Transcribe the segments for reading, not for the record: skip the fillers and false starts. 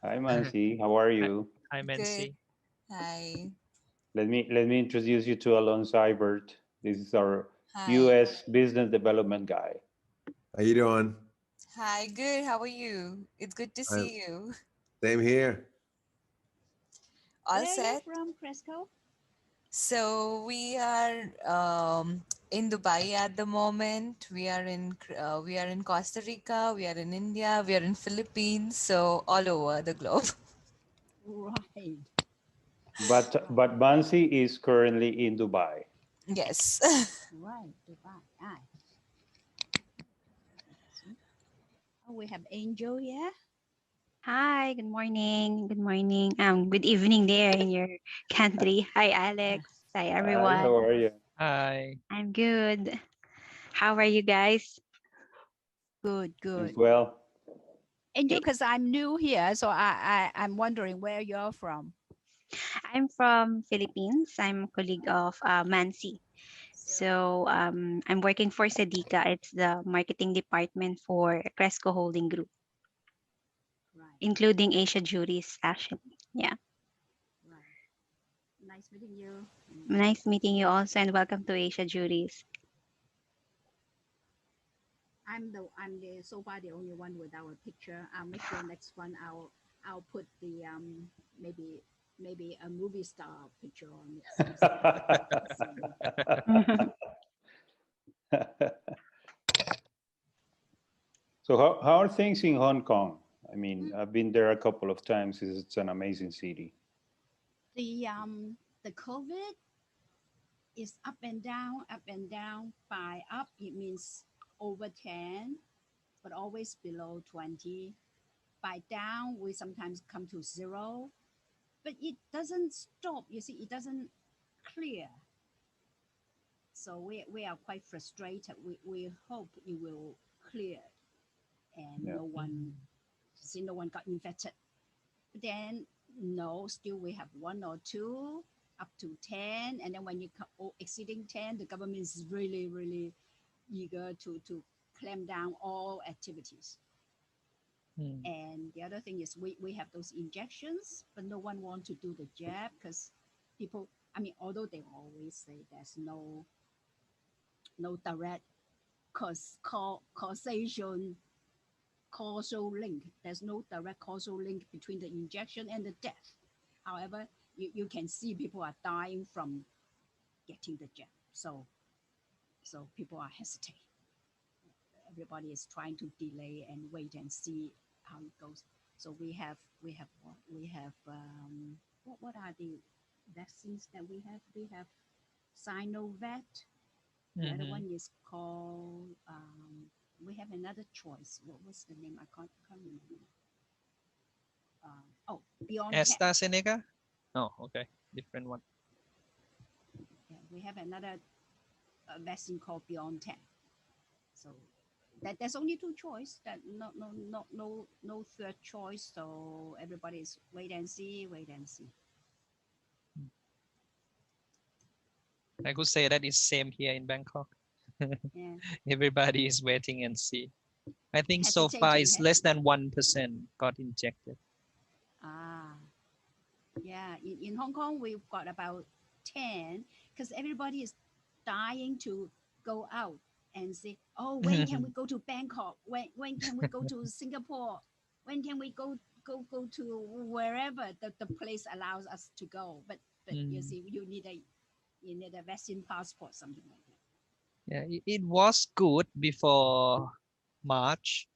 Hi, Mansi. How are Hi, you? hi, Good. Mansi. Hi. Let me introduce you to Alon Seibert. This is our Hi. U.S. business development guy. How you doing? Hi. Good. How are you? It's good to I'm see you. same here. All Where are you set? from, Cresco? So we are in Dubai at the moment. We are in Costa Rica. We are in India. We are in Philippines. So all over the globe. Right. But Mansi is currently in Dubai. Yes. Right. Dubai. Ah. Oh, we have Angel here. Hi, good morning. Good morning. Good evening there in your country. Hi, Alex. Hi, Hi, how everyone. are you? Hi. I'm good. How are you guys? Good, As good. well. Angel, Okay. because I'm new here, so I'm wondering where you're from. I'm from Philippines. I'm a colleague of Mansi. So I'm working for Sadika. It's the marketing department for Cresco Holding Group, Right, including Asiajuris, actually. Yeah. right. Nice meeting you. Nice meeting you also, and welcome to Asiajuris. I'm the so far the only one without a picture. I'll make sure next one I'll put the maybe a movie star picture on it. So how are things in Hong Kong? I mean, I've been there a couple of times. It's an amazing city. The COVID is up and down, up and down. By up, it means over 10, but always below 20. By down, we sometimes come to 0, but it doesn't stop. You see, it doesn't clear. So we are quite frustrated. We hope it will clear and Yeah. no one got infected. But then, no, still we have 1 or 2 up to 10, and then when you exceeding 10, the government is really really eager to clamp down all activities. Hmm. And the other thing is we have those injections, but no one want to do the jab because people, I mean, although they always say there's no direct causation causal link. There's no direct causal link between the injection and the death. However, you can see people are dying from getting the jab. So people are hesitant. Everybody is trying to delay and wait and see how it goes. So we have what we have. What are the vaccines that we have? We have Sinovac. The other Mhm. one is called. We have another choice. What was the name? I can't remember. Oh, Beyond Tech. AstraZeneca? Oh, okay. Different one. Yeah, we have another vaccine called Beyond Tech. So there's only 2 choice. That no third choice. So everybody is wait and see, wait and see. I could say that is same here in Bangkok. Yeah, Everybody is waiting and see. I think so far hesitating. it's less than 1% got injected. Ah, yeah. In Hong Kong, we've got about 10 because everybody is dying to go out and say, oh, when can we go to Bangkok? When can we go to Singapore? When can we go to wherever the place allows us to go? But you see, you need a vaccine passport, something like that. Yeah, it was good before March.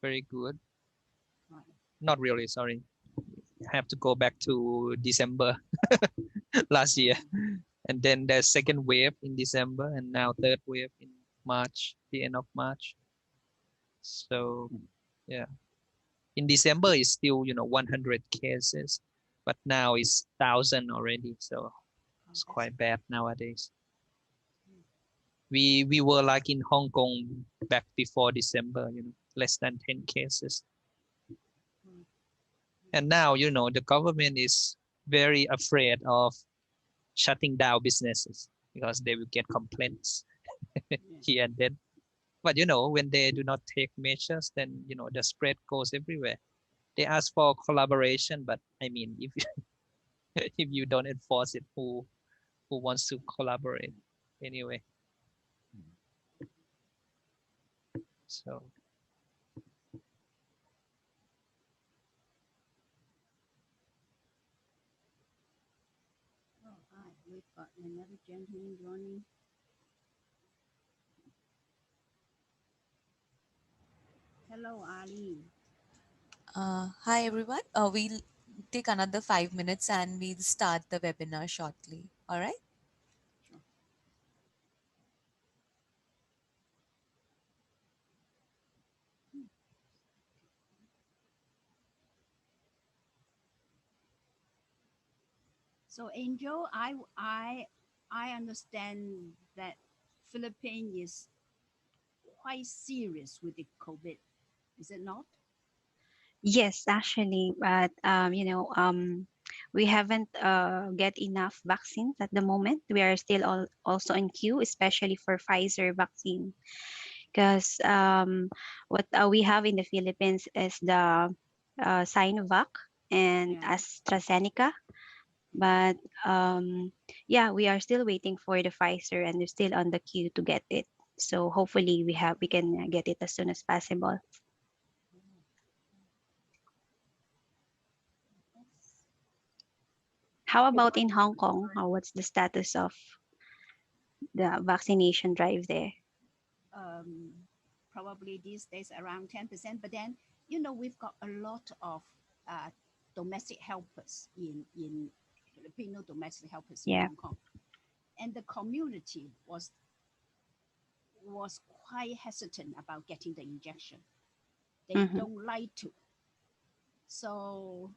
Very good. Right. Not really, sorry. Have to go back to December last year. And then the second wave in December, and now third wave in March, the end of March. So yeah, in December is still 100 cases, but now it's 1,000 already. So it's quite bad nowadays. We were like in Hong Kong back before December, less than 10 cases. And now the government is very afraid of shutting down businesses because they will get complaints here and then. But when they do not take measures, then the spread goes everywhere. they ask for collaboration, but I mean, if if you don't enforce it, who wants to collaborate anyway? So Oh, hi. We've got another gentleman joining. Hello, Ali. Hi everyone. We'll take another 5 minutes and we'll start the webinar shortly. All right. Sure. So Angel, I understand that Philippines is quite serious with the COVID. Is it not? Yes, actually, but we haven't get enough vaccines at the moment. We are still also in queue, especially for Pfizer vaccine, because what we have in the Philippines is the Sinovac and Yeah. AstraZeneca. But yeah, we are still waiting for the Pfizer, and we're still on the queue to get it. So hopefully we can get it as soon as possible. How about in Hong Kong? What's the status of the vaccination drive there? Probably these days around 10%. But then, you know, we've got a lot of domestic helpers in Filipino domestic helpers in Yeah. Hong Kong, and the community was quite hesitant about getting the injection. They Mhm. don't like to. So,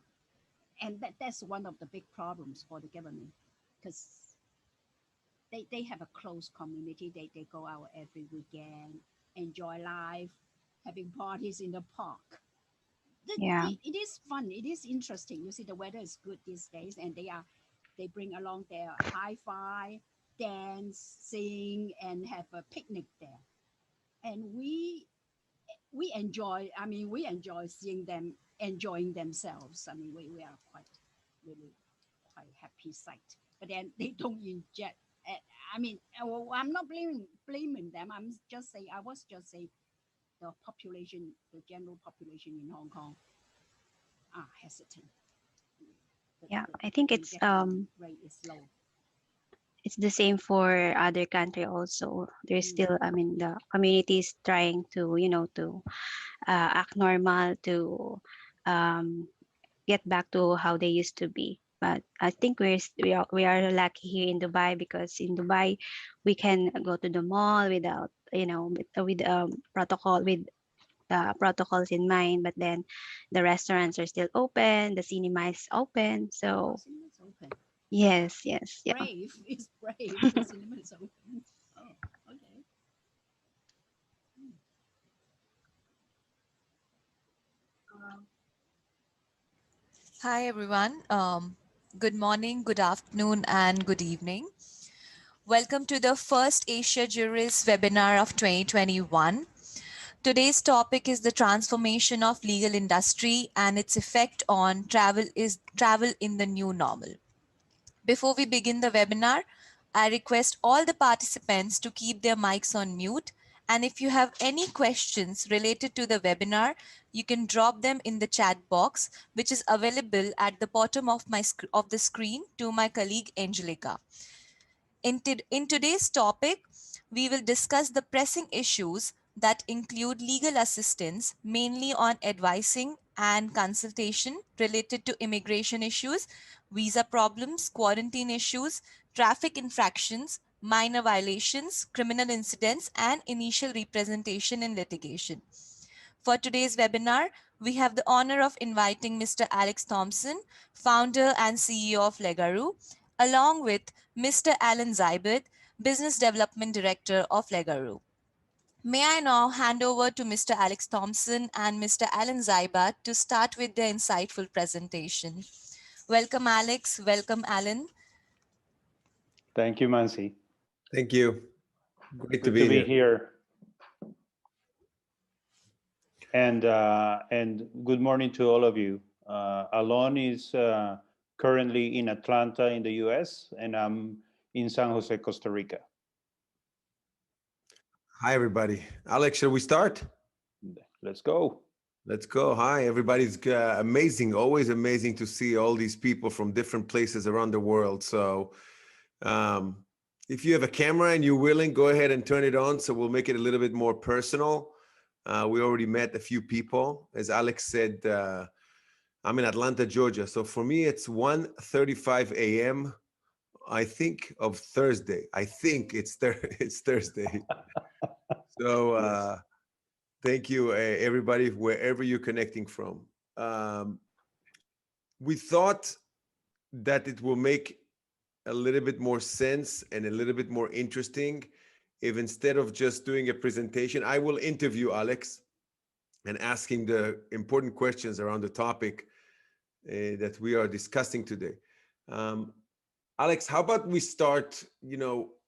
and that's one of the big problems for the government, because they have a close community. They go out every weekend, enjoy life, having parties in the park. Yeah. It is fun. It is interesting. You see, the weather is good these days, and they bring along their hi-fi, dance, sing, and have a picnic there. And we enjoy. I mean, we enjoy seeing them enjoying themselves. I mean, we are really quite happy sight. But then they don't inject. I mean, well, I'm not blaming them. I was just saying the population, the general population in Hong Kong are hesitant. Yeah, I think it's injection rate is low. it's the same for other country also. There's still, I mean, the community is trying to, to act normal, to get back to how they used to be. But I think we are lucky here in Dubai, because in Dubai we can go to the mall without, with protocol, with protocols in mind. But then the restaurants are still open, the cinema is open. So Cinema is open. yes, yes, yeah. Brave. It's brave. The cinema is open. Oh, okay. Hi everyone. Good morning, good afternoon, and good evening. Welcome to the first Asiajuris webinar of 2021. Today's topic is the transformation of legal industry and its effect on travel in the new normal. Before we begin the webinar, I request all the participants to keep their mics on mute. And if you have any questions related to the webinar, you can drop them in the chat box, which is available at the bottom of the screen to my colleague Angelica. In today's topic, we will discuss the pressing issues that include legal assistance, mainly on advising and consultation related to immigration issues, visa problems, quarantine issues, traffic infractions, minor violations, criminal incidents, and initial representation in litigation. For today's webinar, we have the honor of inviting Mr. Alex Thompson, founder and CEO of Legaroo, along with Mr. Alan Zybert, Business Development Director of Legaroo. May I now hand over to Mr. Alex Thompson and Mr. Alan Zybert to start with their insightful presentation. Welcome, Alex. Welcome, Alan. Thank you, Mansi. Thank you. Great to Good be here. And good morning to all of you. Alon is currently in Atlanta in the US, and I'm in San Jose, Costa Rica. Hi, everybody. Alex, shall we start? Let's go. Let's go. Hi, everybody's amazing. Always amazing to see all these people from different places around the world. So if you have a camera and you're willing, go ahead and turn it on. So we'll make it a little bit more personal. We already met a few people. As Alex said, I'm in Atlanta, Georgia. So for me, it's 1:35 a.m. I think of Thursday. I think it's Thursday. So Yes. thank you, everybody, wherever you're connecting from. We thought that it will make a little bit more sense and a little bit more interesting if instead of just doing a presentation, I will interview Alex and asking the important questions around the topic that we are discussing today. Alex, how about we start,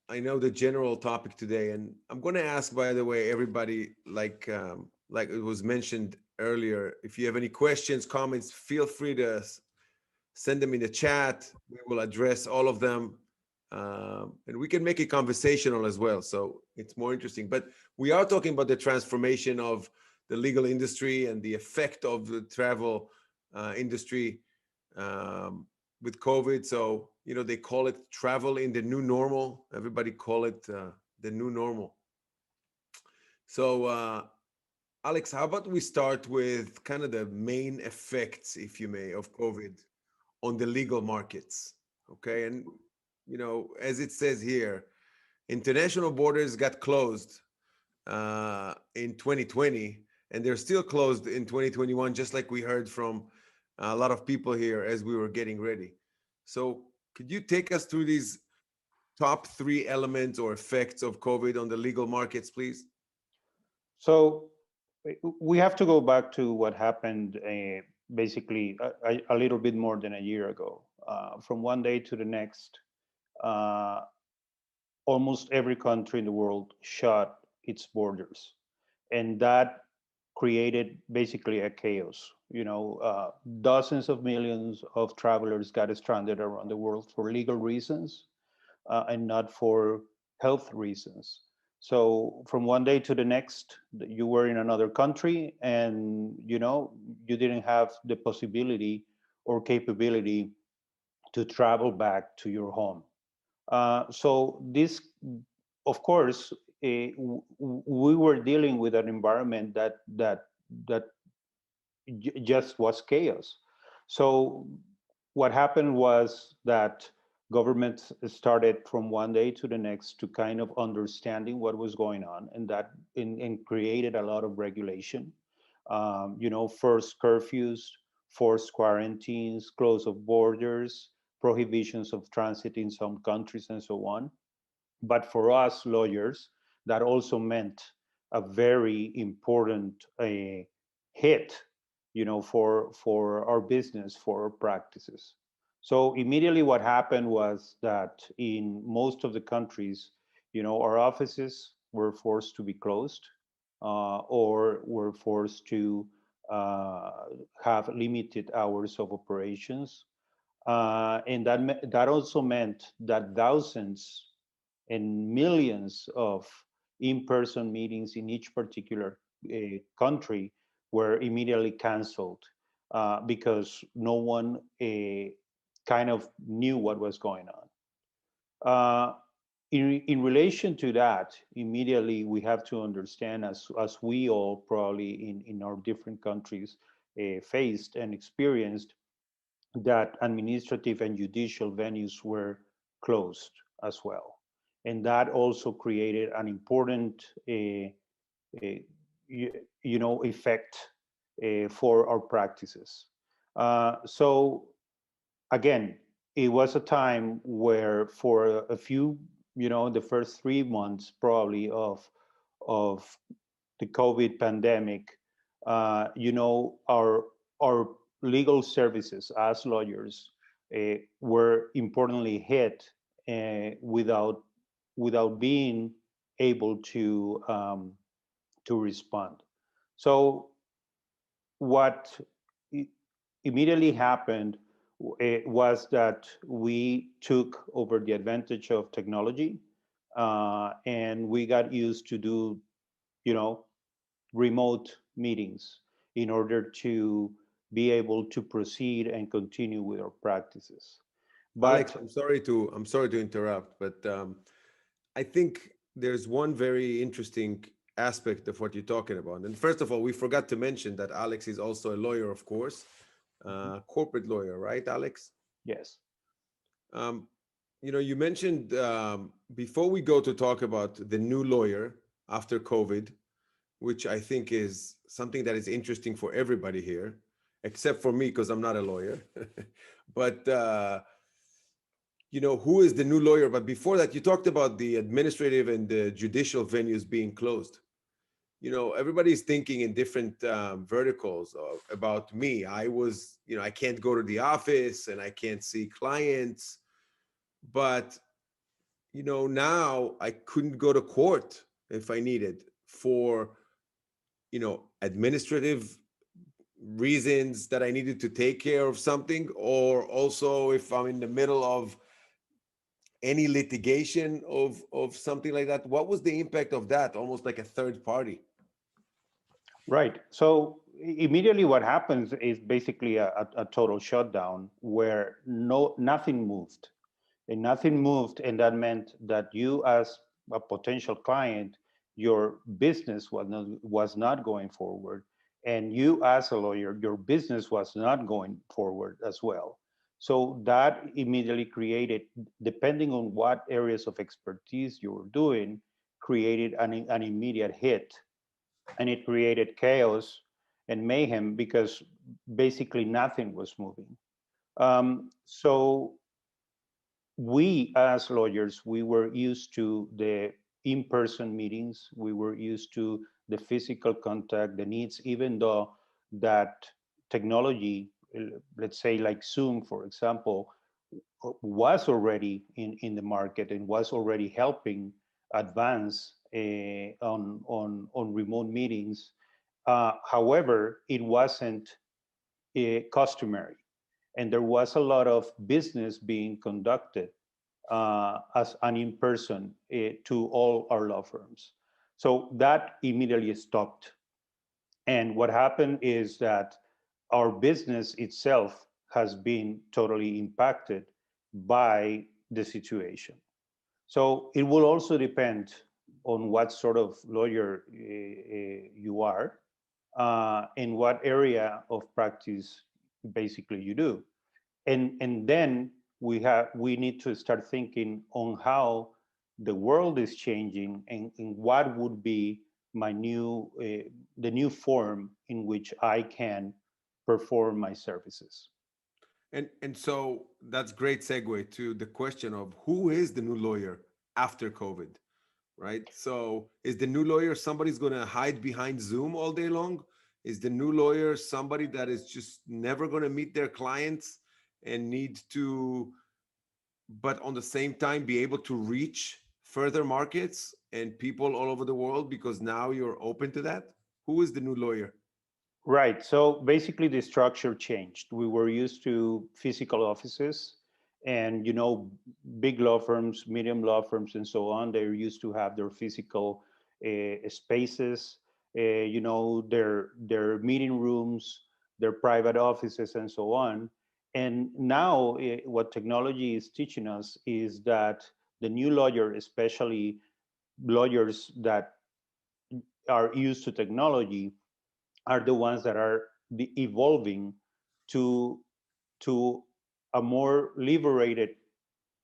I know the general topic today, and I'm going to ask, by the way, everybody, like it was mentioned earlier, if you have any questions, comments, feel free to send them in the chat. We will address all of them. And we can make it conversational as well, so it's more interesting. But we are talking about the transformation of the legal industry and the effect of the travel industry with COVID. So, they call it travel in the new normal. Everybody call it the new normal. So, Alex, how about we start with kind of the main effects, if you may, of COVID on the legal markets? Okay. And, as it says here, international borders got closed in 2020, and they're still closed in 2021, just like we heard from a lot of people here as we were getting ready. So could you take us through these top 3 elements or effects of COVID on the legal markets, please? So we have to go back to what happened basically a little bit more than a year ago. From one day to the next, almost every country in the world shut its borders, and that created basically a chaos. Dozens of millions of travelers got stranded around the world for legal reasons and not for health reasons. So from one day to the next, you were in another country, and you didn't have the possibility or capability to travel back to your home. So this, of course, we were dealing with an environment that just was chaos. So what happened was that governments started from one day to the next to kind of understanding what was going on, and that and created a lot of regulation. First curfews, forced quarantines, close of borders, prohibitions of transit in some countries, and so on. But for us lawyers, that also meant a very important hit, for our business, for our practices. So immediately what happened was that in most of the countries, our offices were forced to be closed, or were forced to have limited hours of operations. And that also meant that thousands and millions of in-person meetings in each particular country were immediately canceled, because no one kind of knew what was going on. In relation to that, immediately we have to understand, as we all probably in our different countries faced and experienced, that administrative and judicial venues were closed as well. And that also created an important effect for our practices. So again, it was a time where for a few, the first 3 months probably of the COVID pandemic, our legal services as lawyers were importantly hit without being able to respond. So what i- immediately happened was that we took over the advantage of technology, and we got used to do, you know, remote meetings in order to be able to proceed and continue with our practices. Alex, But I'm sorry to interrupt, but I think there's one very interesting aspect of what you're talking about. And first of all, we forgot to mention that Alex is also a lawyer, of course, corporate lawyer, right, Alex? yes, Um, you mentioned before we go to talk about the new lawyer after COVID, which I think is something that is interesting for everybody here, except for me because I'm not a lawyer. But who is the new lawyer? But before that, you talked about the administrative and the judicial venues being closed. Everybody's thinking in different verticals about me. I can't go to the office and I can't see clients, but now I couldn't go to court if I needed for administrative reasons that I needed to take care of something, or also if I'm in the middle of any litigation of something like that. What was the impact of that? Almost like a third party. right. So immediately what happens is basically a total shutdown where nothing moved. And nothing moved, and that meant that you, as a potential client, your business was not going forward, and you, as a lawyer, your business was not going forward as well. So that immediately created, depending on what areas of expertise you were doing, created an immediate hit, and it created chaos and mayhem because basically nothing was moving. So we, as lawyers, we were used to the in-person meetings. We were used to the physical contact, the needs, even though that technology, let's say like Zoom, for example, was already in the market and was already helping advance on remote meetings. However, it wasn't customary, and there was a lot of business being conducted as an in-person to all our law firms. So that immediately stopped. And what happened is that our business itself has been totally impacted by the situation. So it will also depend on what sort of lawyer you are, and what area of practice basically you do. And then we need to start thinking on how the world is changing, and what would be my new the new form in which I can perform my services. And so that's great segue to the question of who is the new lawyer after COVID, right? So is the new lawyer somebody's going to hide behind Zoom all day long? Is the new lawyer somebody that is just never going to meet their clients and need to, but on the same time, be able to reach further markets and people all over the world because now you're open to that? Who is the new lawyer? Right. So basically, the structure changed. We were used to physical offices, and big law firms, medium law firms, and so on. They're used to have their physical spaces, their meeting rooms, their private offices, and so on. And now, what technology is teaching us is that the new lawyer, especially lawyers that are used to technology, are the ones that are evolving to to a more liberated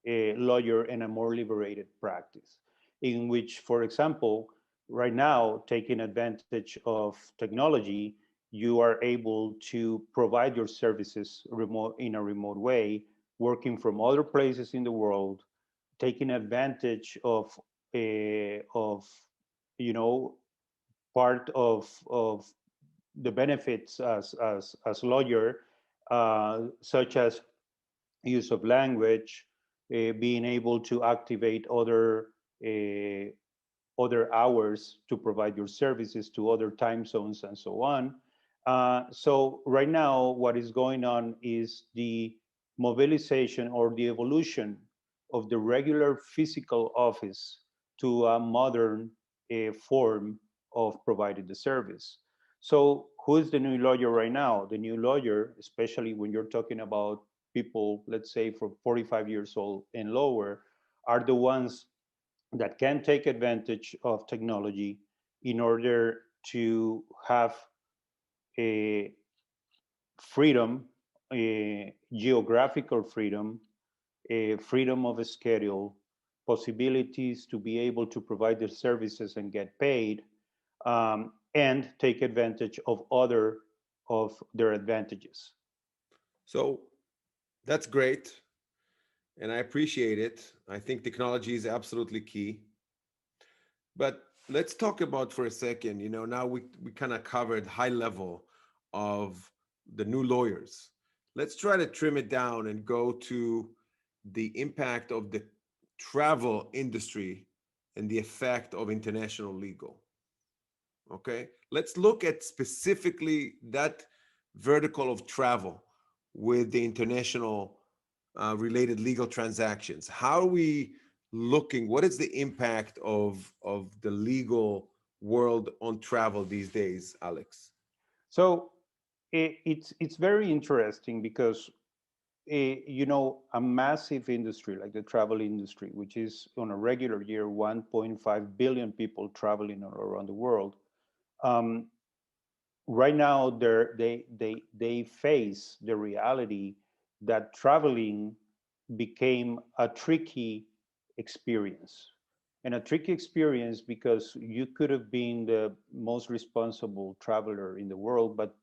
lawyer and a more liberated practice, in which, for example, right now, taking advantage of technology, you are able to provide your services in a remote way, working from other places in the world, taking advantage of you know part of the benefits as lawyer, such as use of language, being able to activate other hours to provide your services to other time zones and so on. So right now, what is going on is the mobilization or the evolution of the regular physical office to a modern form of providing the service. So who is the new lawyer right now? The new lawyer, especially when you're talking about people, let's say from 45 years old and lower, are the ones that can take advantage of technology in order to have a freedom, geographical freedom, freedom of a schedule, possibilities to be able to provide their services and get paid, and take advantage of other of their advantages. So that's great, and I appreciate it. I think technology is absolutely key. But let's talk about for a second, now we kind of covered high level of the new lawyers. Let's try to trim it down and go to the impact of the travel industry and the effect of international legal. Okay, let's look at specifically that vertical of travel with the international related legal transactions. How are we looking? What is the impact of the legal world on travel these days, Alex? So it's very interesting because a massive industry like the travel industry, which is on a regular year 1.5 billion people traveling all around the world. Um, right now, they face the reality that traveling became a tricky experience. And a tricky experience because you could have been the most responsible traveler in the world, but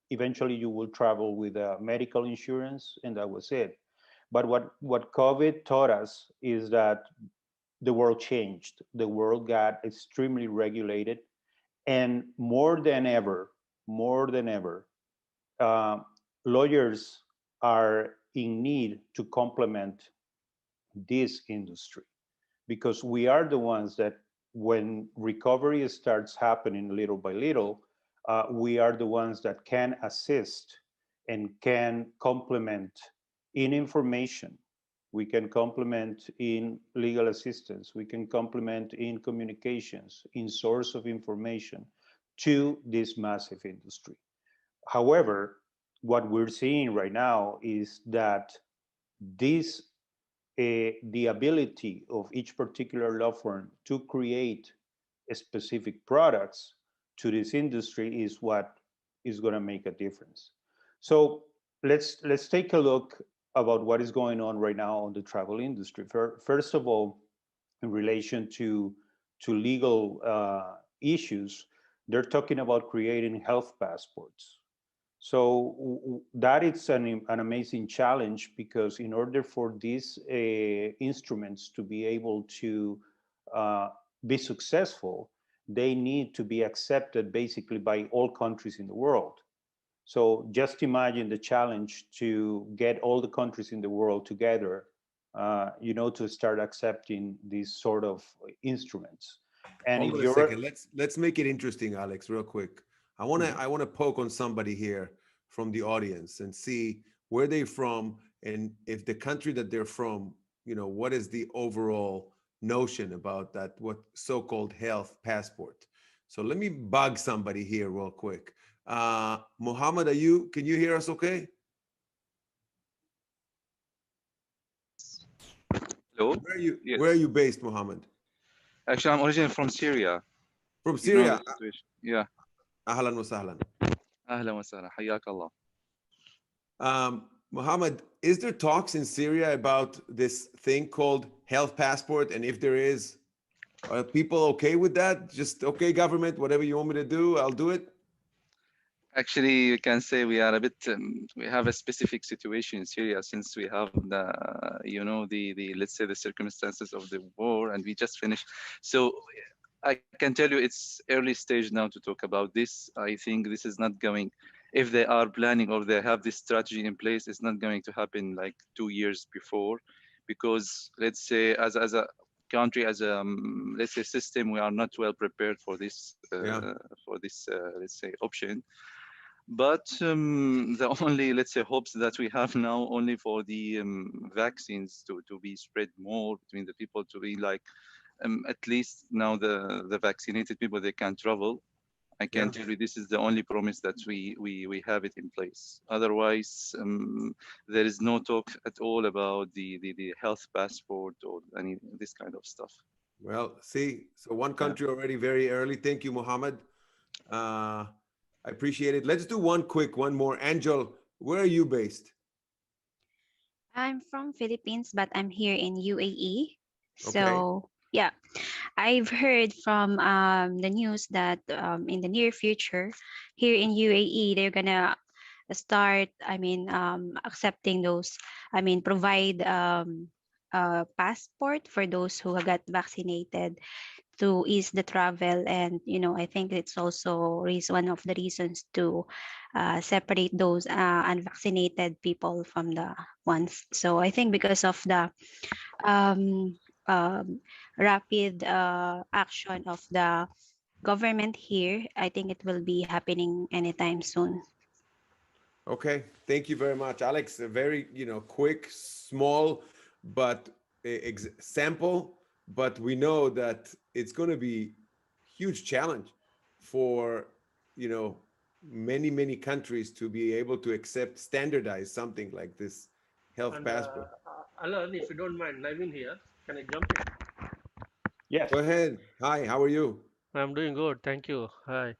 eventually you will travel with a medical insurance, and that was it. But what COVID taught us is that the world changed. The world got extremely regulated, and more than ever, uh, lawyers are in need to complement this industry because we are the ones that, when recovery starts happening little by little, we are the ones that can assist and can complement in information. We can complement in legal assistance. We can complement in communications, in source of information to this massive industry. However, what we're seeing right now is that this the ability of each particular law firm to create specific products to this industry is what is going to make a difference. So let's take a look about what is going on right now on the travel industry. First of all, in relation to legal issues, they're talking about creating health passports. So that is an amazing challenge because in order for these instruments to be able to uh, be successful, they need to be accepted basically by all countries in the world. So just imagine the challenge to get all the countries in the world together, to start accepting these sort of instruments. And Hold if on a you're second. Let's make it interesting, Alex, real quick. I want to poke on somebody here from the audience and see where they're from and if the country that they're from, what is the overall notion about that, what so-called health passport. So let me bug somebody here real quick. Muhammad, can you hear us okay? Hello? Where are Yes. you based, Muhammad? Actually, I'm originally from Syria. From You know the Syria. situation. Yeah. Ahlan wa sahlan. أهلا وسهلا حياك الله. Mohammed, is there talks in Syria about this thing called health passport? And if there is, are people okay with that? Just okay, government, whatever you want me to do, I'll do it. Actually, you can say we are a bit, we have a specific situation in Syria since we have the let's say the circumstances of the war and we just finished. So I can tell you it's early stage now to talk about this. I think this is not going, if they are planning or they have this strategy in place, it's not going to happen like 2 years before, because let's say as a country, as a let's say system, we are not well prepared for this Yeah. let's say option. But the only, let's say, hopes that we have now only for the vaccines to be spread more between the people, to be like at least now the vaccinated people, they can travel. I can Yeah. tell you this is the only promise that we have it in place. Otherwise, there is no talk at all about the health passport or any this kind of stuff. Well, see, so one Yeah. country already very early. Thank you, Mohammed. I appreciate it. Let's do one more. Angel, where are you based? I'm from Philippines, but I'm here in UAE. Okay. So yeah, I've heard from the news that in the near future, here in UAE, they're gonna start. I mean, accepting those. I mean, provide passport for those who got vaccinated to ease the travel, and I think it's also one of the reasons to separate those unvaccinated people from the ones. So I think because of the um, um, rapid action of the government here, I think it will be happening anytime soon. Okay. Thank you very much, Alex. A very, quick, small, but sample. But we know that it's going to be huge challenge for, you know, many countries to be able to accept, standardize something like this health And passport. Alan, if you don't mind, Navin here. Can I jump in? Yes. Go ahead. Hi, how are you? I'm doing good, thank you. Hi.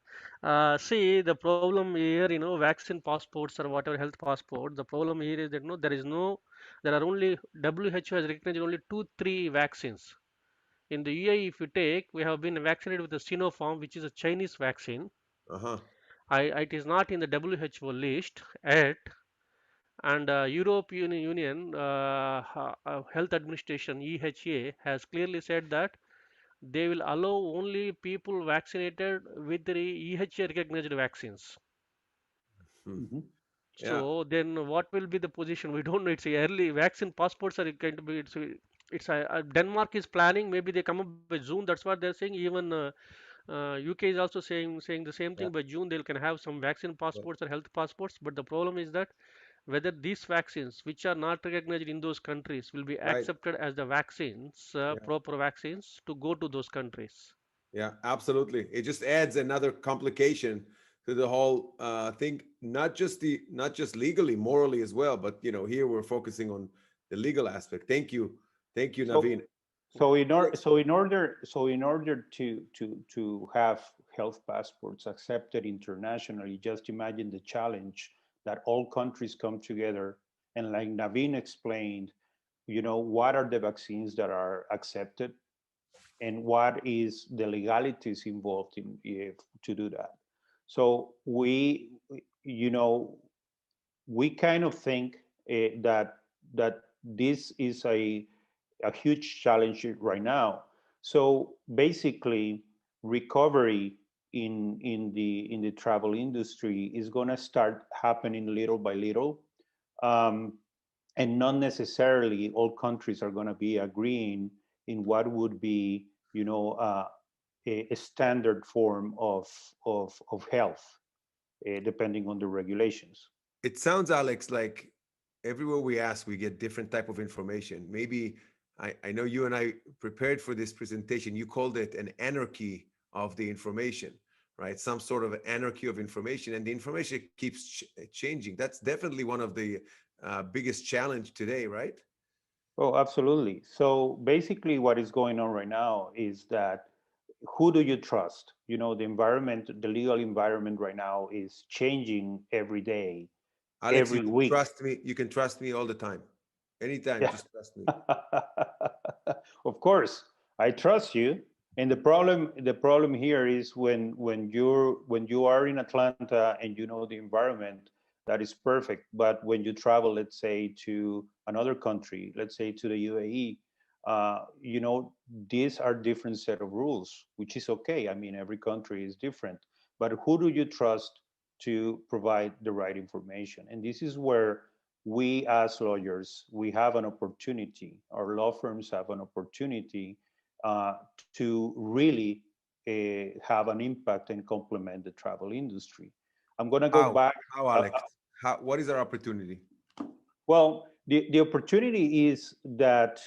See, the problem here, vaccine passports or whatever health passport. The problem here is that there are only WHO has recognized only two, three vaccines. In the UAE, if you take, we have been vaccinated with the Sinopharm, which is a Chinese vaccine. Uh-huh. It is not in the WHO list yet, and European Union Health Administration (EHA) has clearly said that they will allow only people vaccinated with the EHA recognized vaccines. Hmm. Mhm. Yeah, So then what will be the position? We don't know. It's a early vaccine passports are going to be. Denmark is planning. Maybe they come up by June. That's what they're saying. Even UK is also saying the same yeah, thing. By June they'll can have some vaccine yeah. passports or health passports. But the problem is that whether these vaccines, which are not recognized in those countries, will be Right. accepted as the vaccines, Yeah. proper vaccines to go to those countries. Yeah, absolutely. It just adds another complication to the whole thing, not just legally, morally as well, but here we're focusing on the legal aspect. Thank you, So, Naveen. Alex, in order to have health passports accepted internationally, just imagine the challenge that all countries come together and, like Naveen explained, what are the vaccines that are accepted and what is the legalities involved in if, to do that. So you know, we kind of think that this is a huge challenge right now. So basically, recovery in the travel industry is going to start happening little by little, um, and not necessarily all countries are going to be agreeing in what would be, a standard form of health, depending on the regulations. it sounds, Alex, like everywhere we ask, we get different type of information. Maybe I know you and I prepared for this presentation. You called it an anarchy of the information, right? Some sort of anarchy of information, and the information keeps changing. That's definitely one of the biggest challenge today, right? Oh, absolutely. So basically, what is going on right now is that who do you trust? The environment, the legal environment right now is changing every day, Alex, you every can week. trust me. You can trust me all the time. Anytime, Yeah. just trust me. Of course, I trust you. And the problem here is when you are in Atlanta and you know the environment, that is perfect. But when you travel, let's say to another country, let's say to the UAE, these are different set of rules, which is okay. I mean, every country is different. But who do you trust to provide the right information? And this is where we as lawyers, we have an opportunity, our law firms have an opportunity to really have an impact and complement the travel industry. I'm going to go back. How, Alex? What is our opportunity? Well, the opportunity is that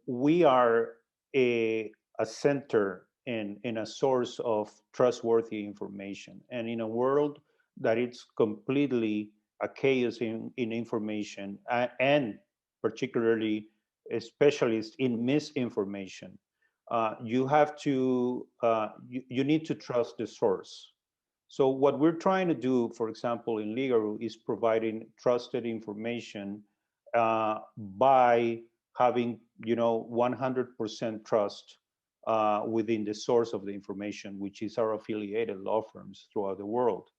we are a center in a source of trustworthy information. And in a world that it's completely a chaos in information, and particularly a specialist in misinformation, you have to, you need to trust the source. So what we're trying to do, for example, in Legaroo, is providing trusted information by having, 100% trust within the source of the information, which is our affiliated law firms throughout the world.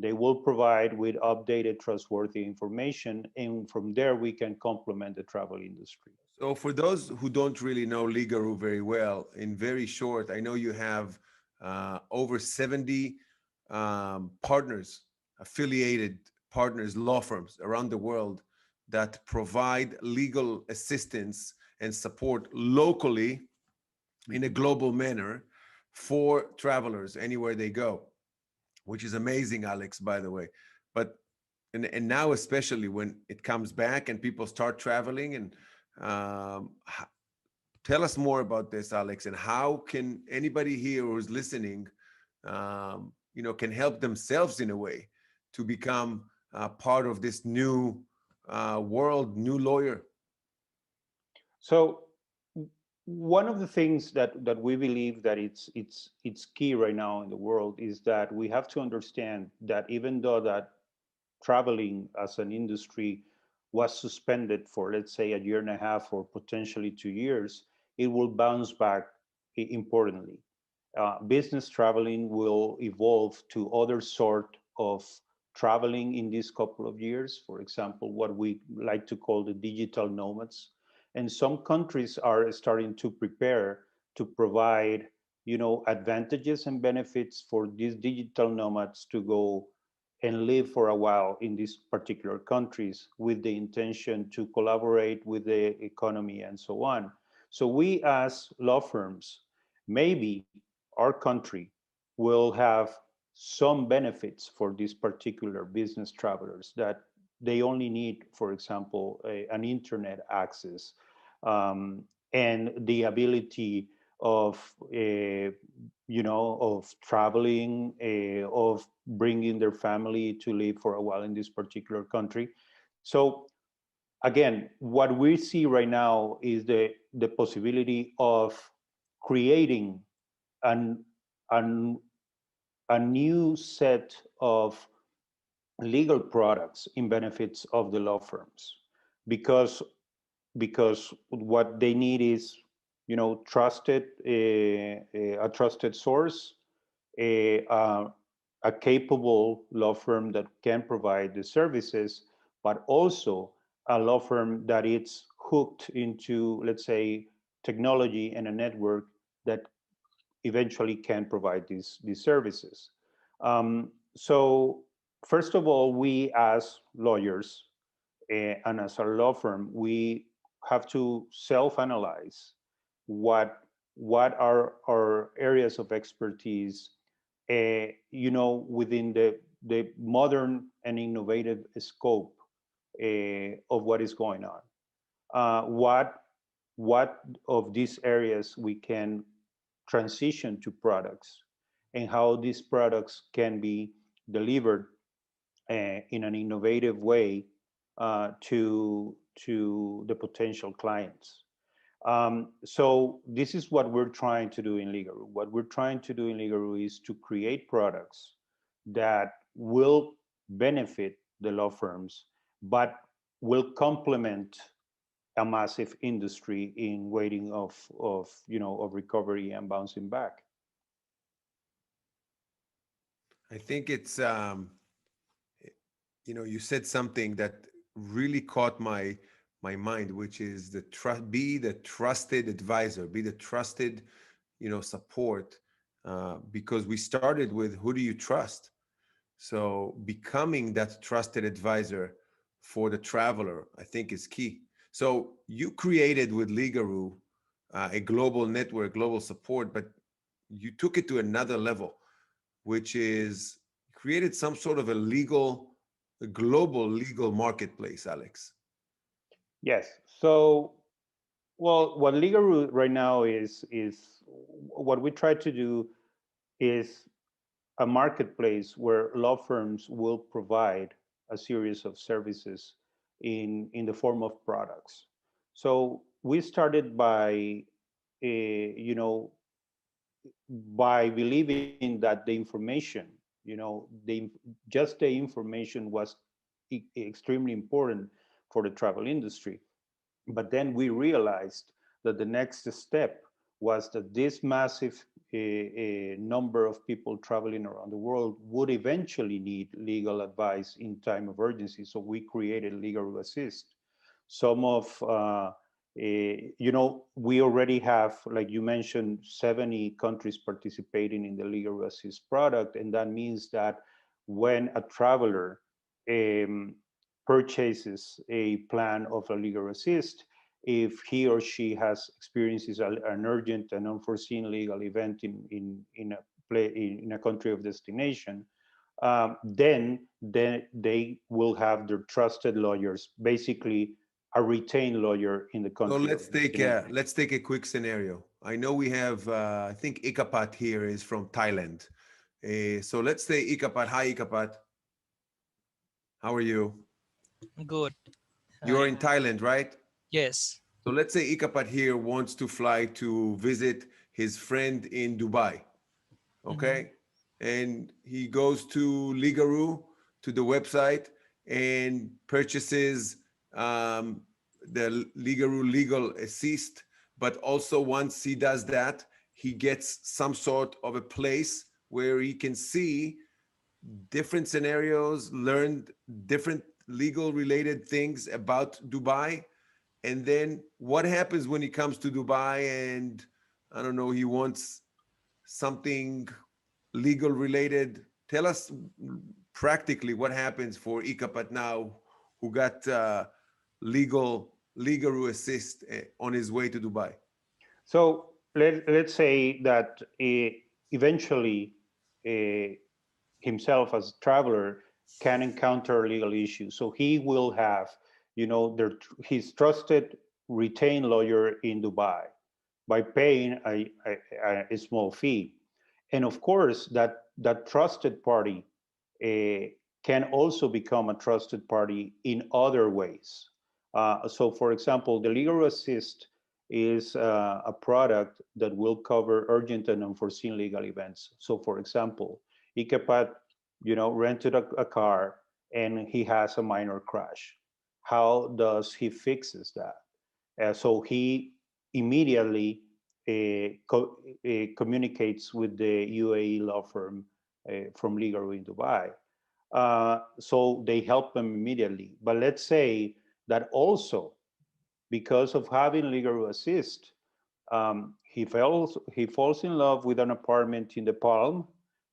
They will provide with updated, trustworthy information, and from there we can complement the travel industry. So for those who don't really know Legaroo very well, in very short, I know you have over 70 partners, affiliated partners, law firms around the world that provide legal assistance and support locally in a global manner for travelers anywhere they go, which is amazing, Alex, by the way. But and now especially when it comes back and people start traveling, and um, tell us more about this, Alex, and how can anybody here who's listening, can help themselves in a way to become part of this new world, new lawyer. So one of the things that we believe that it's key right now in the world is that we have to understand that even though that traveling as an industry was suspended for, let's say, a year and a half or potentially 2 years, it will bounce back importantly. Business traveling will evolve to other sort of traveling in these couple of years. For example, what we like to call the digital nomads. And some countries are starting to prepare to provide, advantages and benefits for these digital nomads to go and live for a while in these particular countries with the intention to collaborate with the economy and so on. So we as law firms, maybe our country will have some benefits for these particular business travelers that they only need, for example, an internet access, um, and the ability of of traveling, of bringing their family to live for a while in this particular country. So again, what we see right now is the possibility of creating an, an a new set of legal products in benefits of the law firms, because what they need is, trusted, a trusted source, a, a capable law firm that can provide the services, but also a law firm that it's hooked into, let's say, technology and a network that eventually can provide these services. So first of all, we as lawyers, and as a law firm, we have to self-analyze what are our areas of expertise, within the modern and innovative scope of what is going on. What of these areas we can transition to products, and how these products can be delivered in an innovative way to the potential clients. So this is what we're trying to do in Legaroo. What we're trying to do in Legaroo is to create products that will benefit the law firms, but will complement a massive industry in waiting of recovery and bouncing back. I think it's you said something that really caught my mind, which is be the trusted advisor, be the trusted support, because we started with who do you trust. So becoming that trusted advisor for the traveler, I think, is key. So you created with Legaroo a global network, global support, but you took it to another level, which is created some sort of a global legal marketplace, Alex. Yes. So, well, what Legaroo right now is what we try to do is a marketplace where law firms will provide a series of services in the form of products. So we started by, you know, by believing that the information, you know, just the information was extremely important for the travel industry. But then we realized that the next step was that this massive number of people traveling around the world would eventually need legal advice in time of urgency. So we created Legal Assist. Some of, you know, we already have, like you mentioned, 70 countries participating in the Legal Assist product. And that means that when a traveler um, purchases a plan of a legal assist, if he or she has experiences an urgent and unforeseen legal event in a country of destination, then they will have their trusted lawyers, basically a retained lawyer in the So country of destination. let's take a quick scenario. I know we have I think Ikapat here is from Thailand. So let's say Ikapat. Hi Ikapat. How are you? Good. You're in Thailand, right? Yes. So let's say Ikapat here wants to fly to visit his friend in Dubai. Okay. And he goes to Legaroo, to the website, and purchases the Legaroo Legal Assist. But also, once he does that, he gets some sort of a place where he can see different scenarios, learn different legal related things about Dubai. And then what happens when he comes to Dubai and I don't know, he wants something legal related? Tell us practically what happens for Ikapat now, who got legal assist on his way to Dubai. So let's say that eventually himself as a traveler can encounter legal issues. So he will have, you know, his trusted retained lawyer in Dubai by paying a small fee. And of course, that trusted party can also become a trusted party in other ways. So for example, the Legal Assist is a product that will cover urgent and unforeseen legal events. So for example, Ikepat, you know, rented a car and he has a minor crash. How does he fixes that? So he immediately communicates with the UAE law firm from Legaroo in Dubai. So they help him immediately. But let's say that also because of having Legaroo Assist, he falls in love with an apartment in the Palm,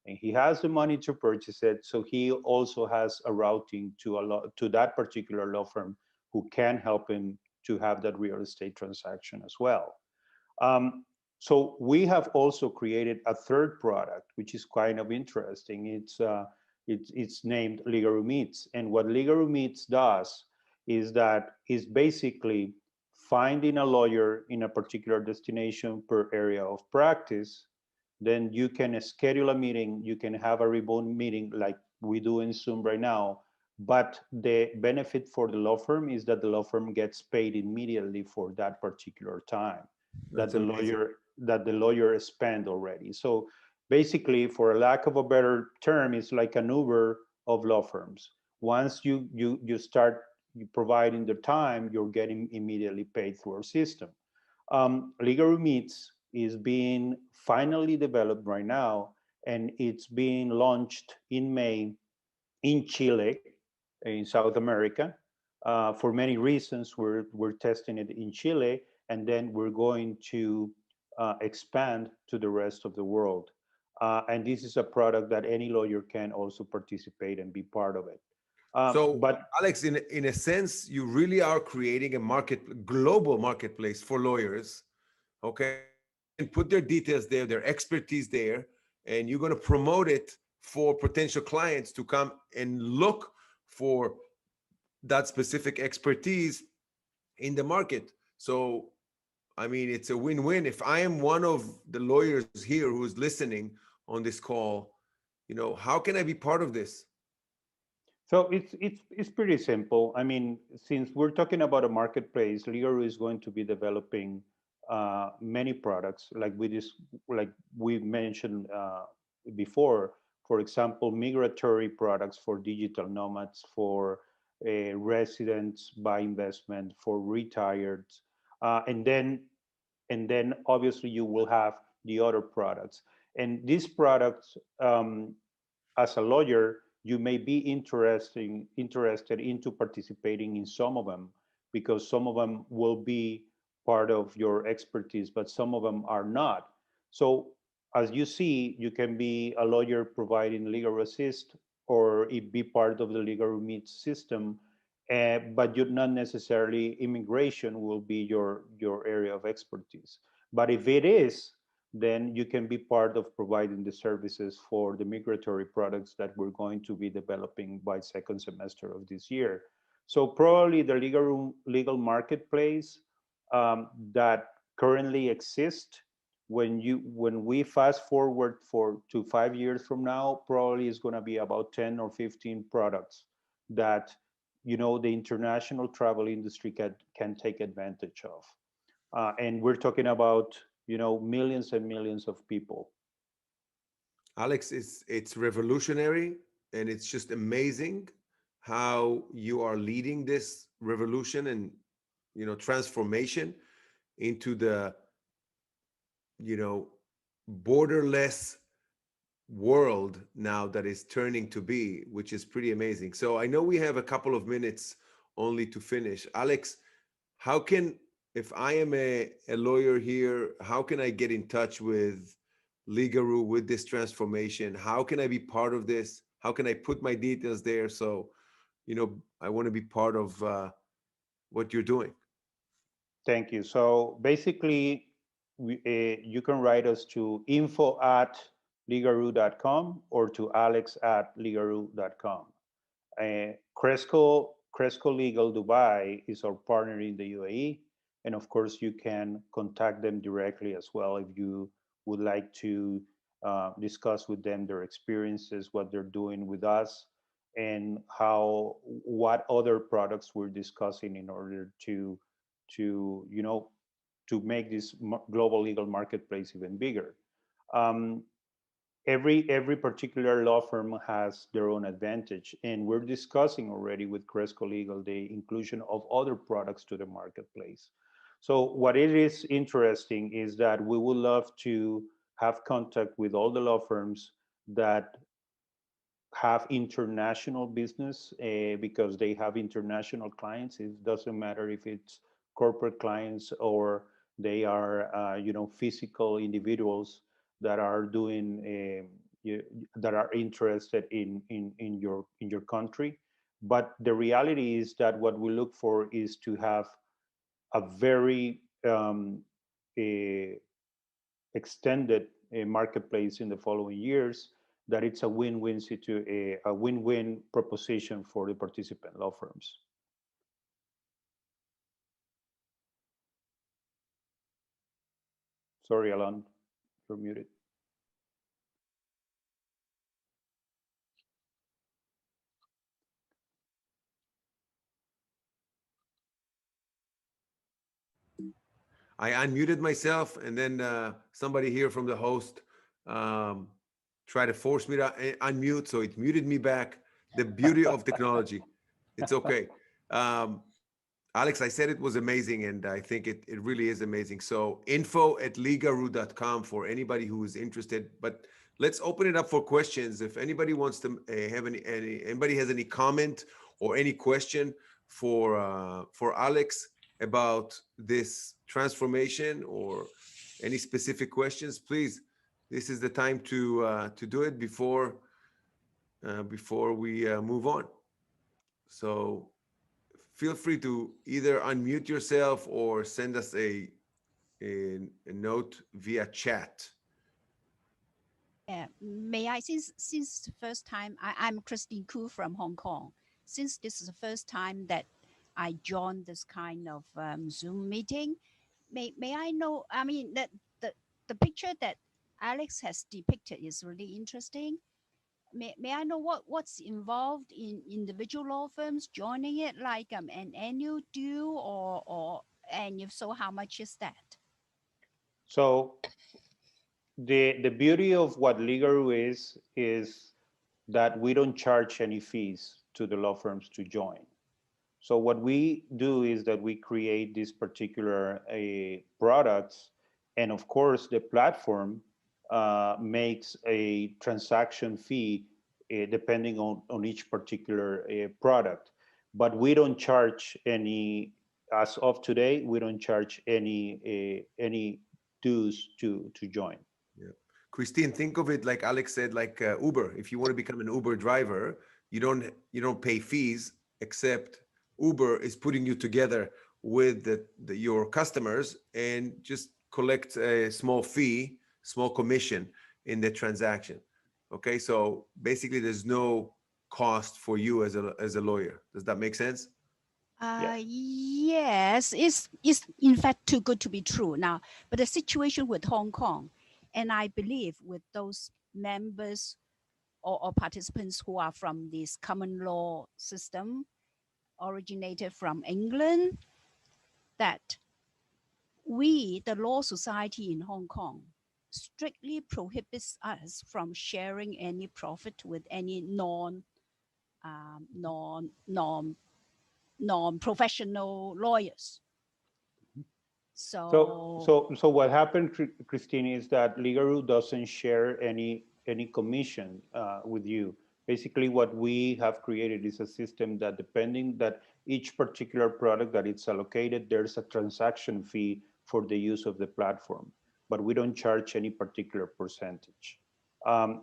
and he has the money to purchase it. So he also has a routing to that particular law firm who can help him to have that real estate transaction as well. Um, so we have also created a third product, which is kind of interesting. It's named Legaroo Meets, and what Legaroo Meets does is that it's basically finding a lawyer in a particular destination per area of practice. Then you can schedule a meeting, you can have a remote meeting like we do in Zoom right now. But the benefit for the law firm is that the law firm gets paid immediately for that particular time That's amazing. that the lawyer spent already. So basically, for a lack of a better term, it's like an Uber of law firms. Once you start providing the time, you're getting immediately paid through our system. Legal Meets is being finally developed right now, and it's being launched in May in Chile, in South America. For many reasons, we're testing it in Chile, and then we're going to expand to the rest of the world. And this is a product that any lawyer can also participate and be part of it. So, But Alex, in a sense, you really are creating a global marketplace for lawyers, okay? And put their details there, their expertise there, and you're going to promote it for potential clients to come and look for that specific expertise in the market. So, I mean, it's a win-win. If I am one of the lawyers here who's listening on this call, how can I be part of this? So it's pretty simple. I mean, since we're talking about a marketplace, Legaroo is going to be developing many products, like we mentioned before. For example, migratory products for digital nomads, for residents by investment, for retired, and then obviously you will have the other products. And these products, as a lawyer, you may be interested into participating in some of them, because some of them will be part of your expertise, but some of them are not. So as you see, you can be a lawyer providing legal assist, or it be part of the legal meet system, but you're not necessarily immigration will be your area of expertise. But if it is, then you can be part of providing the services for the migratory products that we're going to be developing by second semester of this year. So probably the legal marketplace that currently exists, when we fast forward to 5 years from now, probably is going to be about 10 or 15 products that the international travel industry can take advantage of. And we're talking about millions and millions of people. Alex, it's revolutionary, and it's just amazing how you are leading this revolution and transformation into the borderless world now that is turning to be, which is pretty amazing. So I know we have a couple of minutes only to finish. Alex, how can, if I am a lawyer here, how can I get in touch with Legaroo with this transformation? How can I be part of this? How can I put my details there? So, I want to be part of what you're doing. Thank you. So basically, you can write us to info@legaroo.com or to alex@legaroo.com. Cresco Legal Dubai is our partner in the UAE. And of course, you can contact them directly as well if you would like to discuss with them their experiences, what they're doing with us, and what other products we're discussing in order to make this global legal marketplace even bigger. Um, every particular law firm has their own advantage, and we're discussing already with Cresco Legal the inclusion of other products to the marketplace. So what it is interesting is that we would love to have contact with all the law firms that have international business, because they have international clients. It doesn't matter if it's corporate clients or they are physical individuals that are doing that are interested in your country. But the reality is that what we look for is to have a very extended marketplace in the following years, that it's a a win-win proposition for the participant law firms. Sorry, Alan, you're muted. I unmuted myself, and then somebody here from the host tried to force me to unmute, so it muted me back. The beauty of technology. It's okay. Alex, I said it was amazing, and I think it really is amazing. So info@legaroo.com for anybody who is interested. But let's open it up for questions. If anybody wants to have anybody has any comment or any question for Alex about this transformation, or any specific questions, please, this is the time to do it before we move on. So feel free to either unmute yourself or send us a note via chat. May I, since the first time, I'm Christine Koo from Hong Kong. Since this is the first time that I joined this kind of Zoom meeting, may I know, I mean, that the picture that Alex has depicted is really interesting. May I know what's involved in individual law firms joining it, like an annual due, or and if so, how much is that? So the beauty of what Legaroo is that we don't charge any fees to the law firms to join. So what we do is that we create these particular products, and of course the platform makes a transaction fee depending on each particular product. But we don't charge any, as of today, we don't charge any dues to join. Yeah. Christine, think of it like Alex said, like Uber. If you want to become an Uber driver, you don't pay fees, except Uber is putting you together with your customers and just collect a small fee, small commission in the transaction. Okay, so basically there's no cost for you as a lawyer. Does that make sense? Yes. Yes, it's in fact too good to be true now. But the situation with Hong Kong, and I believe with those members or participants who are from this common law system originated from England, that we, the Law Society in Hong Kong, strictly prohibits us from sharing any profit with any non-professional lawyers. So what happened, Christine, is that Legaroo doesn't share any commission with you. Basically, what we have created is a system that, depending that each particular product that it's allocated, there's a transaction fee for the use of the platform, but we don't charge any particular percentage.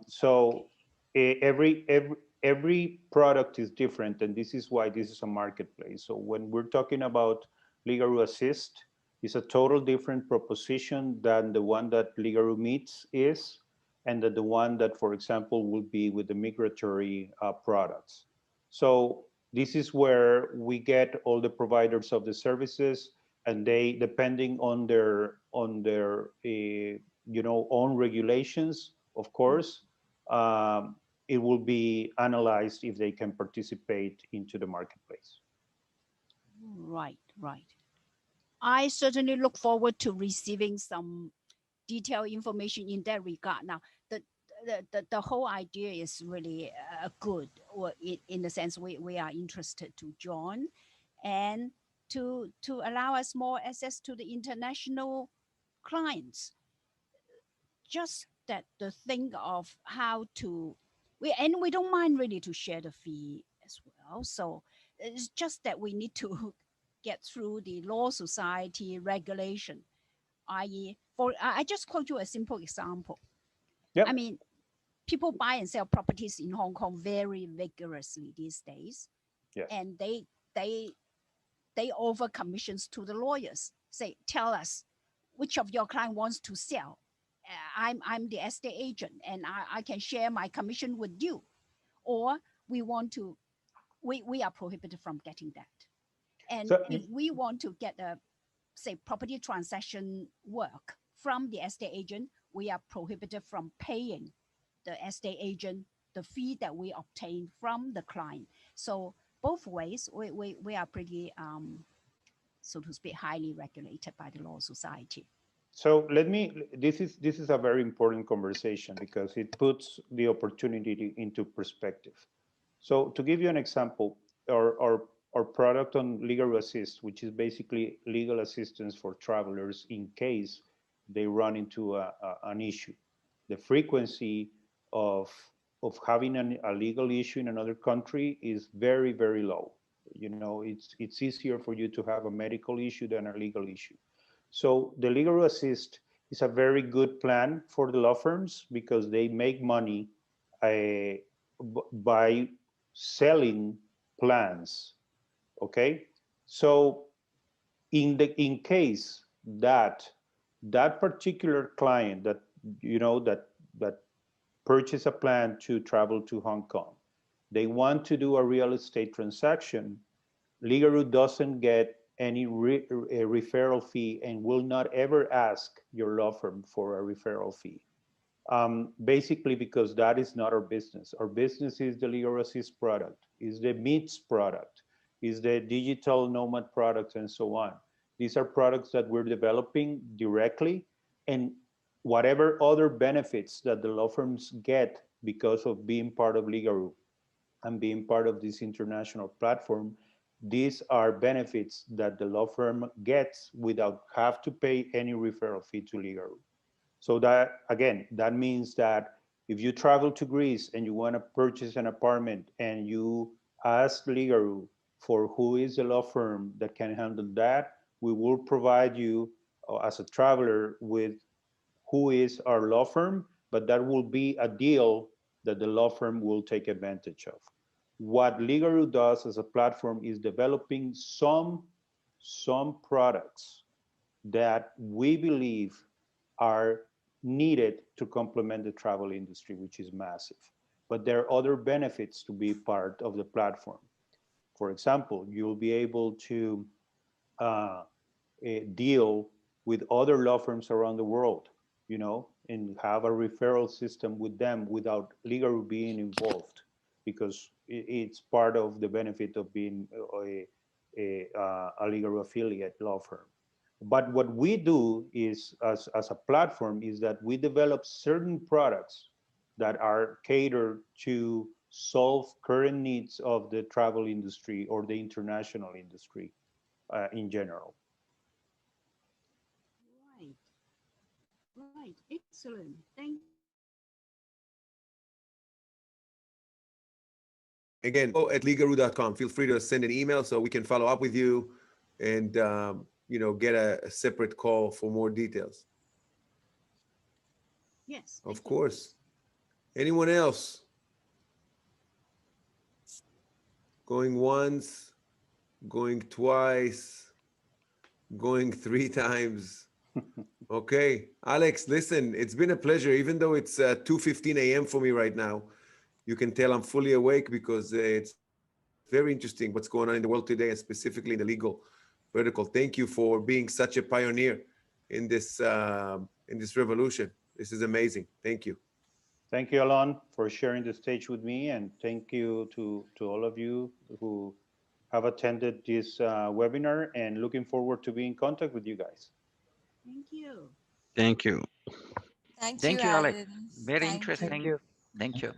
So every product is different, and this is why this is a marketplace. So when we're talking about Legaroo Assist, it's a total different proposition than the one that Legaroo Meets is, and that the one that, for example, will be with the migratory products. So this is where we get all the providers of the services, and they, depending on their own regulations, of course, it will be analyzed if they can participate into the marketplace. Right. I certainly look forward to receiving some detailed information in that regard. Now, the whole idea is really good, or in the sense we are interested to join, and to allow us more access to the international clients. Just that the thing of how to, we don't mind really to share the fee as well. So it's just that we need to get through the law society regulation, i.e., I just quote you a simple example. Yep. I mean, people buy and sell properties in Hong Kong very vigorously these days. Yes. And they offer commissions to the lawyers. Say, tell us which of your client wants to sell. I'm the estate agent, and I can share my commission with you. Or we are prohibited from getting that. And So- if we want to get a, say, property transaction work from the estate agent, we are prohibited from paying the estate agent the fee that we obtain from the client. So both ways, we are pretty, so to speak, highly regulated by the Law Society. So this is a very important conversation because it puts the opportunity into perspective. So to give you an example, our product on Legal Assist, which is basically legal assistance for travelers in case they run into an issue. The frequency of having a legal issue in another country is very, very low. You know, it's easier for you to have a medical issue than a legal issue. So the Legal Assist is a very good plan for the law firms because they make money by selling plans. Okay, so in case that particular client that that purchase a plan to travel to Hong Kong. They want to do a real estate transaction. Legaroo doesn't get any referral fee and will not ever ask your law firm for a referral fee. Basically because that is not our business. Our business is the Legal Assist product, is the MITS product, is the digital nomad product, and so on. These are products that we're developing directly, and whatever other benefits that the law firms get because of being part of Legaroo and being part of this international platform, these are benefits that the law firm gets without have to pay any referral fee to Legaroo. So that, again, that means that if you travel to Greece and you want to purchase an apartment and you ask Legaroo for who is the law firm that can handle that, we will provide you as a traveler with who is our law firm, but that will be a deal that the law firm will take advantage of. What Legaroo does as a platform is developing some products that we believe are needed to complement the travel industry, which is massive. But there are other benefits to be part of the platform. For example, you'll be able to deal with other law firms around the world, you know, and have a referral system with them without Legaroo being involved, because it's part of the benefit of being a Legaroo affiliate law firm. But what we do is, as a platform, is that we develop certain products that are catered to solve current needs of the travel industry or the international industry in general. Right. Right. Excellent. Thank Again, at legaroo.com. Feel free to send an email so we can follow up with you and you know, get a separate call for more details. Yes. Of course. Anyone else? Going once, going twice, going 3 times. Okay, Alex, listen, it's been a pleasure. Even though it's 2:15 a.m. for me right now, you can tell I'm fully awake because it's very interesting what's going on in the world today, and specifically in the legal vertical. Thank you for being such a pioneer in this revolution. This is amazing. Thank you. Thank you, Alon, for sharing the stage with me, and thank you to all of you who have attended this webinar, and looking forward to be in contact with you guys. Thank you. Thank you. Thank you, Thank you, Alex. Alan. Very Thank interesting. you. Thank you.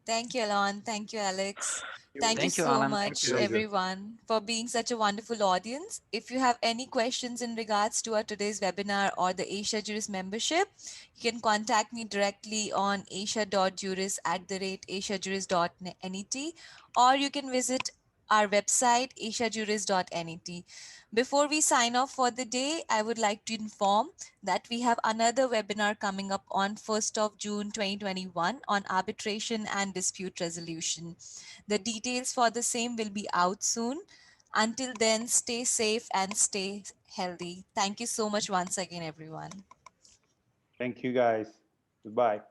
Thank you, Alon. Thank you, Alex. Thank you Thank you, so Alan. much, Thank you. everyone, for being such a wonderful audience. If you have any questions in regards to our today's webinar or the Asiajuris membership, you can contact me directly on asia.juris@asiajuris.net, or you can visit our website, asiajuris.net. Before we sign off for the day, I would like to inform that we have another webinar coming up on 1st of June 2021 on arbitration and dispute resolution. The details for the same will be out soon. Until then, stay safe and stay healthy. Thank you so much once again, everyone. Thank you, guys. Goodbye.